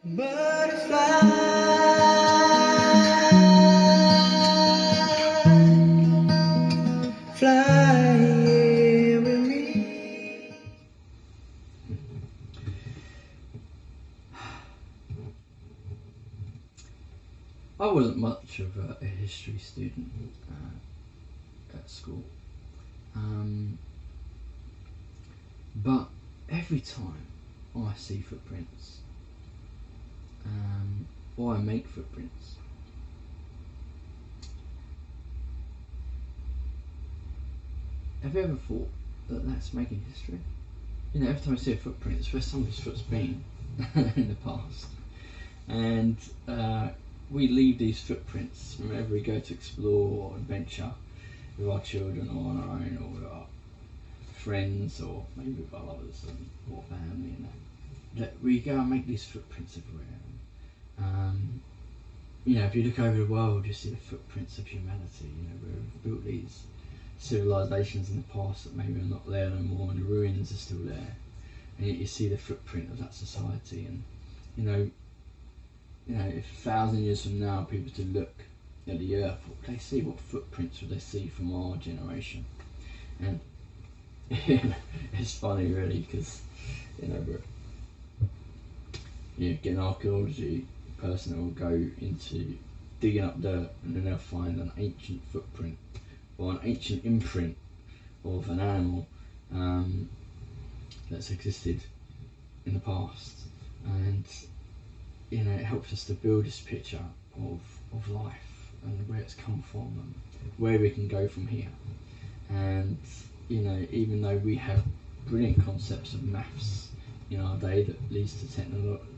Fly here with me. I wasn't much of a history student at school, but every time I see footprints, or I make footprints, have you ever thought that that's making history? You know, every time I see a footprint, it's where somebody's foot's been in the past. And we leave these footprints whenever we go to explore or adventure with our children or on our own, or with our friends, or maybe with our lovers or family. And that we go and make these footprints everywhere. You know, if you look over the world, you see the footprints of humanity. You know, we've built these civilizations in the past that maybe are not there no more, and the ruins are still there. And yet you see the footprint of that society. And you know, if 1,000 years from now people to look at the earth, what would they see? What footprints would they see from our generation? And it's funny really, because getting archaeology person that will go into digging up dirt, and then they'll find an ancient footprint or an ancient imprint of an animal that's existed in the past. And it helps us to build this picture of life and where it's come from and where we can go from here. And even though we have brilliant concepts of maths in our day that leads to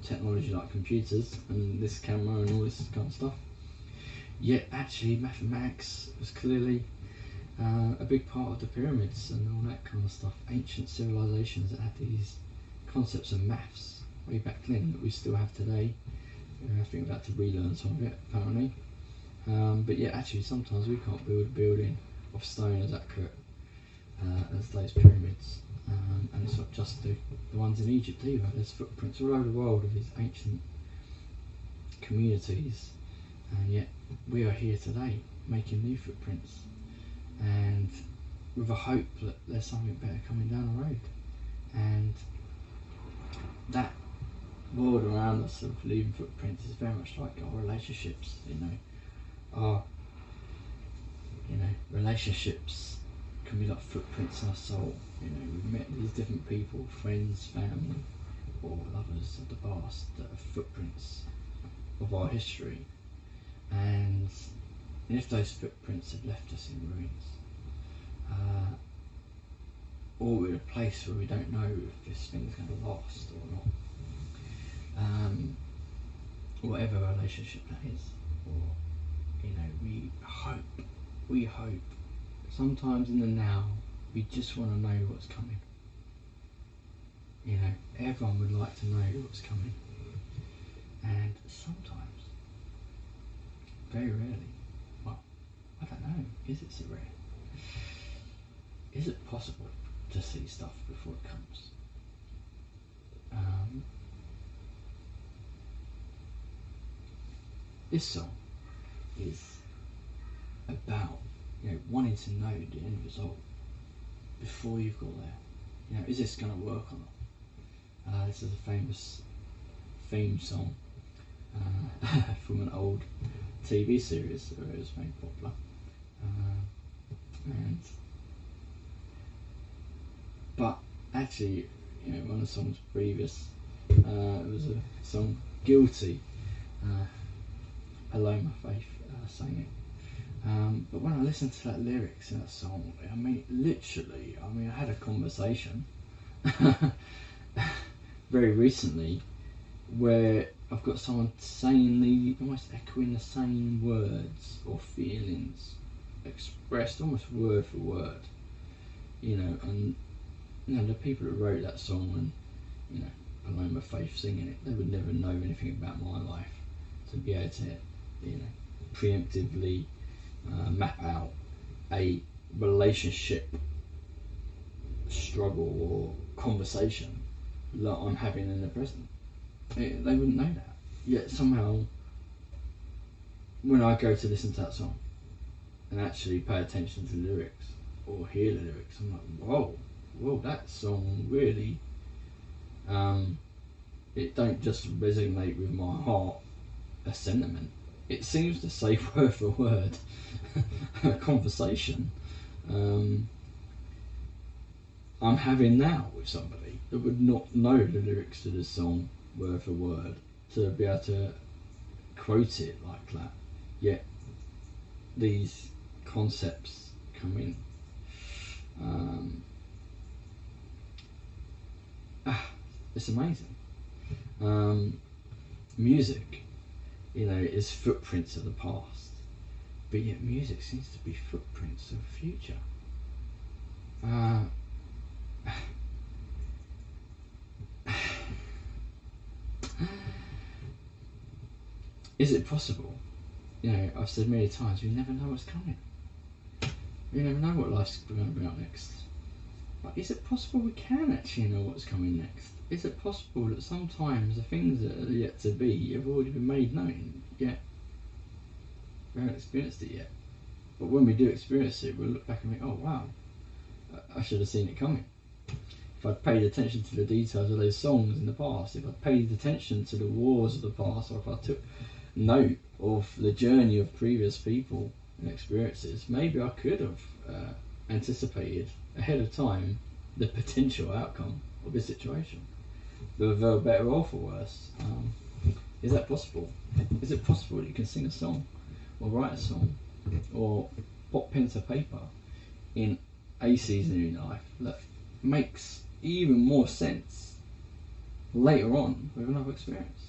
technology like computers and this camera and all this kind of stuff, yet actually mathematics was clearly a big part of the pyramids and all that kind of stuff. Ancient civilizations that had these concepts of maths way back then that we still have today. I think we've had to relearn some of it apparently, but yeah, actually sometimes we can't build a building of stone as accurate as those pyramids, and it's not just the ones in Egypt either. There's footprints all over the world of these ancient communities, and yet we are here today making new footprints, and with a hope that there's something better coming down the road. And that world around us of leaving footprints is very much like our relationships. Our relationships can be like footprints in our soul. We've met these different people, friends, family, or lovers of the past that are footprints of our history. And if those footprints have left us in ruins, or we're in a place where we don't know if this thing's going to last or not, whatever relationship that is, or we hope sometimes in the now we just want to know what's coming. Everyone would like to know what's coming, and sometimes, very rarely, well, I don't know, is it so rare? Is it possible to see stuff before it comes? This song is about wanting to know the end result before you've got there. Is this going to work or not? This is a famous theme song from an old TV series where it was made popular, but actually, one of the songs previous, it was a song, Guilty. Paloma Faith sang it. But when I listened to that lyrics in that song, literally, I had a conversation very recently where I've got someone saying almost echoing the same words or feelings expressed almost word for word, and the people that wrote that song and Paloma Faith singing it, they would never know anything about my life to be able to preemptively map out a relationship struggle or conversation that I'm having in the present. They wouldn't know that. yet somehow when I go to listen to that song and actually pay attention to the lyrics or hear the lyrics, I'm like, whoa, that song really, it don't just resonate with my heart, a sentiment. It seems to say word for word a conversation I'm having now with somebody that would not know the lyrics to the song word for word to be able to quote it like that. Yet these concepts come in. It's amazing. Music, is footprints of the past, but yet music seems to be footprints of the future. Is it possible? I've said many times, we never know what's coming. We never know what life's going to be out next. But is it possible we can actually know what's coming next? Is it possible that sometimes the things that are yet to be have already been made known, yet we haven't experienced it yet? But when we do experience it, we'll look back and think, oh wow, I should have seen it coming. If I'd paid attention to the details of those songs in the past, if I'd paid attention to the wars of the past, or if I took note of the journey of previous people and experiences, maybe I could have anticipated ahead of time the potential outcome of this situation, whether better or for worse. Is that possible? Is it possible that you can sing a song, or write a song, or put pen to paper in a season in your life that makes even more sense later on with another experience?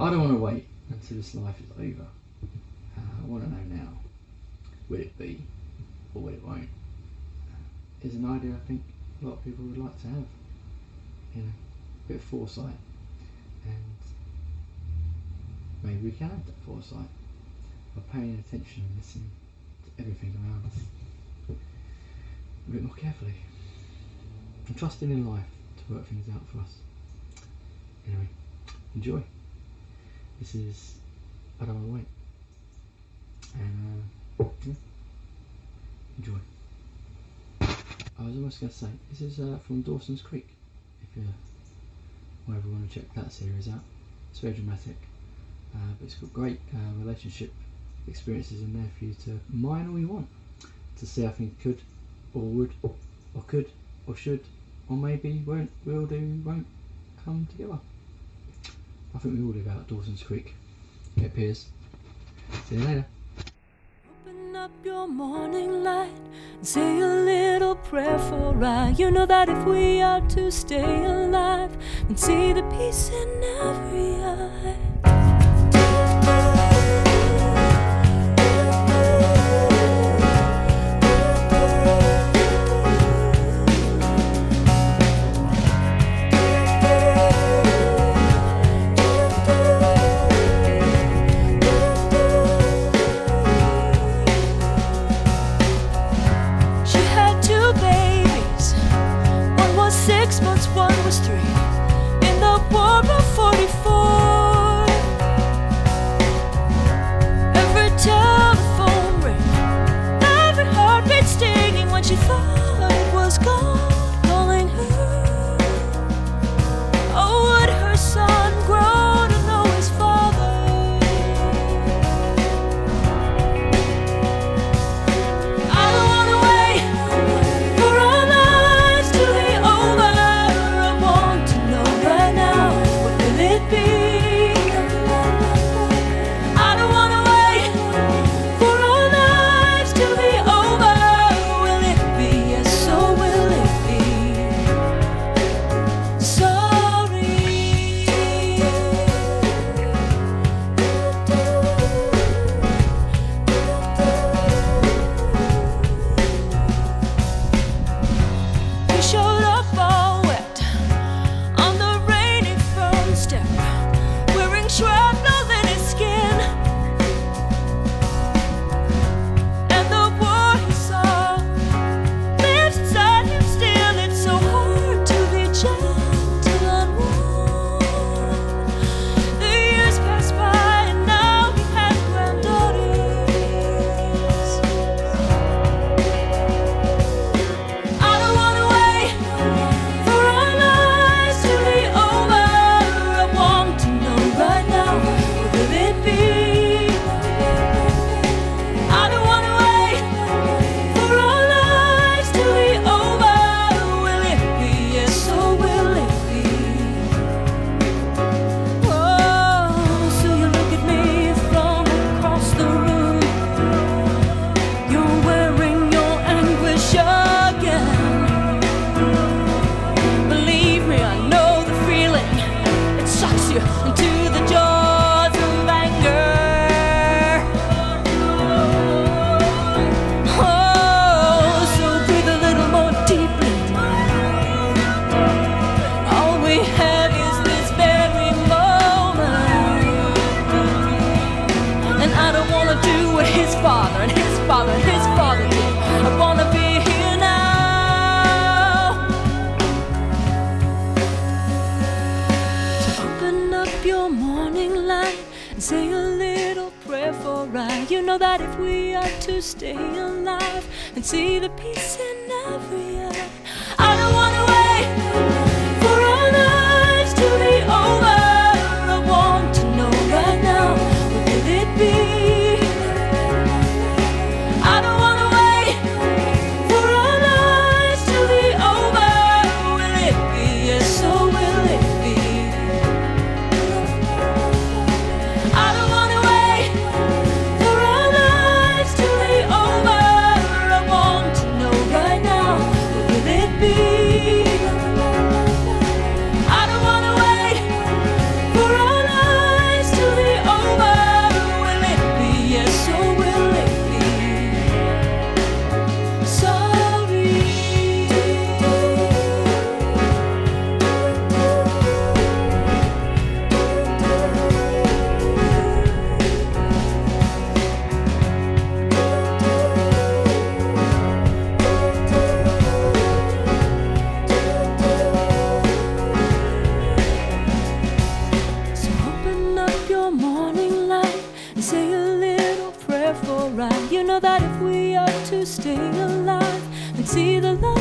I don't want to wait until this life is over. I want to know now. Will it be, or will it won't? Is an idea I think a lot of people would like to have. A bit of foresight, and maybe we can have that foresight by paying attention and listening to everything around us a bit more carefully, and trusting in life to work things out for us. Anyway, enjoy. This is I Don't Want to Wait, and enjoy. I was almost going to say, this is from Dawson's Creek, if you whatever want to check that series out. It's very dramatic, but it's got great relationship experiences in there for you to mine all you want, to see how things could, or would, or could, or should, or maybe won't, will do, won't come together. I think we all live out at Dawson's Creek. It appears. See you later. Open up your morning light and say a little prayer for I. You know that if we are to stay alive and see the peace in every eye. One was 3 in the War of 44. Every telephone ring, every heartbeat stinging when she thought it was gone, calling her. Oh, would her son grow to know his father? I don't wanna wait for our lives to be over. Sorry. and say a little prayer for I. You know that if we are to stay alive and see the peace in every eye, I don't wanna wait for our lives to be over. I want to know right now, what will it be? I don't wanna wait for our lives to be over. Will it be? Yes, or will it be? I don't wanna wait for our lives to be over. I want to know right now, what will it be? I don't wanna wait for our lives to be over. Will it be? Yes, or will it be? Sorry. So open up your morning light and say a little prayer for I. You know that if we are to stay alive and see the light